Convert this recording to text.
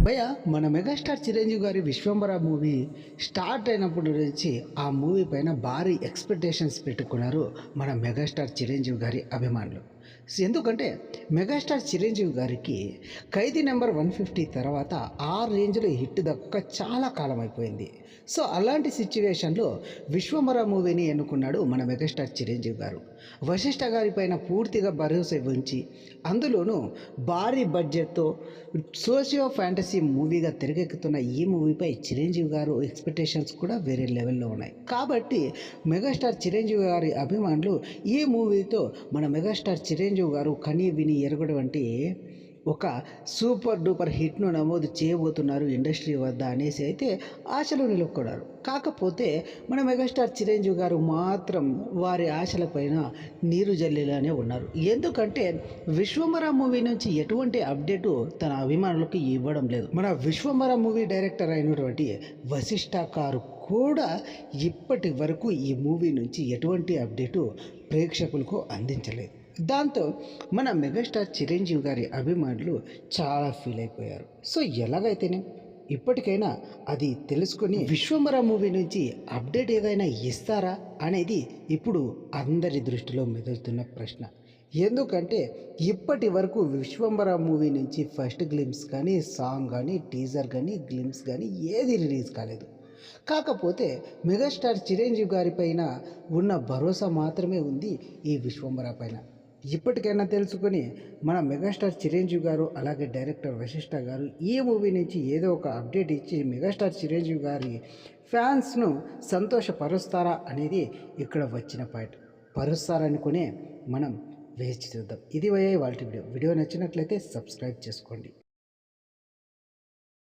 భయ్య మన మెగాస్టార్ చిరంజీవి గారి విశ్వంబర మూవీ స్టార్ట్ అయినప్పటి నుంచి ఆ మూవీ పైన భారీ ఎక్స్పెక్టేషన్స్ పెట్టుకున్నారు మన మెగాస్టార్ చిరంజీవి గారి అభిమానులు. ఎందుకంటే మెగాస్టార్ చిరంజీవి గారికి ఖైదీ నెంబర్ 150 తర్వాత ఆ రేంజ్లో హిట్ దక్క చాలా కాలం అయిపోయింది. సో అలాంటి సిచ్యువేషన్లో విశ్వంబర మూవీని ఎన్నుకున్నాడు మన మెగాస్టార్ చిరంజీవి గారు. వశిష్ఠ గారి పైన పూర్తిగా భరోసా ఉంచి అందులోనూ భారీ బడ్జెట్తో సోషియో ఫ్యాంటసీ మూవీగా తెరకెక్కుతున్న ఈ మూవీపై చిరంజీవి గారు ఎక్స్పెక్టేషన్స్ కూడా వేరే లెవెల్లో ఉన్నాయి. కాబట్టి మెగాస్టార్ చిరంజీవి గారి అభిమానులు ఈ మూవీతో మన మెగాస్టార్ చిరంజీవి గారు కనీ విని ఎరగడం వంటి ఒక సూపర్ డూపర్ హిట్ను నమోదు చేయబోతున్నారు ఇండస్ట్రీ వద్ద అనేసి అయితే ఆశలు నిలుపుకున్నారు. కాకపోతే మన మెగాస్టార్ చిరంజీవి గారు మాత్రం వారి ఆశలపైన నీరు జల్లేలానే ఉన్నారు. ఎందుకంటే విశ్వంబర మూవీ నుంచి ఎటువంటి అప్డేటు తన అభిమానులకు ఇవ్వడం లేదు. మన విశ్వంబర మూవీ డైరెక్టర్ అయినటువంటి వశిష్ఠ గారు కూడా ఇప్పటి వరకు ఈ మూవీ నుంచి ఎటువంటి అప్డేటు ప్రేక్షకులకు అందించలేదు. దాంతో మన మెగాస్టార్ చిరంజీవి గారి అభిమానులు చాలా ఫీల్ అయిపోయారు. సో ఎలాగైతేనే ఇప్పటికైనా అది తెలుసుకొని విశ్వంబర మూవీ నుంచి అప్డేట్ ఏదైనా ఇస్తారా అనేది ఇప్పుడు అందరి దృష్టిలో మెదులుతున్న ప్రశ్న. ఎందుకంటే ఇప్పటి వరకు విశ్వంబర మూవీ నుంచి ఫస్ట్ గ్లిమ్స్ కానీ, సాంగ్ కానీ, టీజర్ కానీ, గ్లిమ్స్ కానీ ఏది రిలీజ్ కాలేదు. కాకపోతే మెగాస్టార్ చిరంజీవి గారి పైన ఉన్న భరోసా మాత్రమే ఉంది ఈ విశ్వంబర పైన. ఇప్పటికైనా తెలుసుకొని మన మెగాస్టార్ చిరంజీవి గారు అలాగే డైరెక్టర్ వశిష్ఠ గారు ఈ మూవీ నుంచి ఏదో ఒక అప్డేట్ ఇచ్చి మెగాస్టార్ చిరంజీవి గారి ఫ్యాన్స్ను సంతోషపరుస్తారా అనేది ఇక్కడ వచ్చిన పాయింట్. పరుస్తారనుకునే మనం వేచి చూద్దాం. ఇది వాళ్ళ వీడియో నచ్చినట్లయితే సబ్స్క్రైబ్ చేసుకోండి.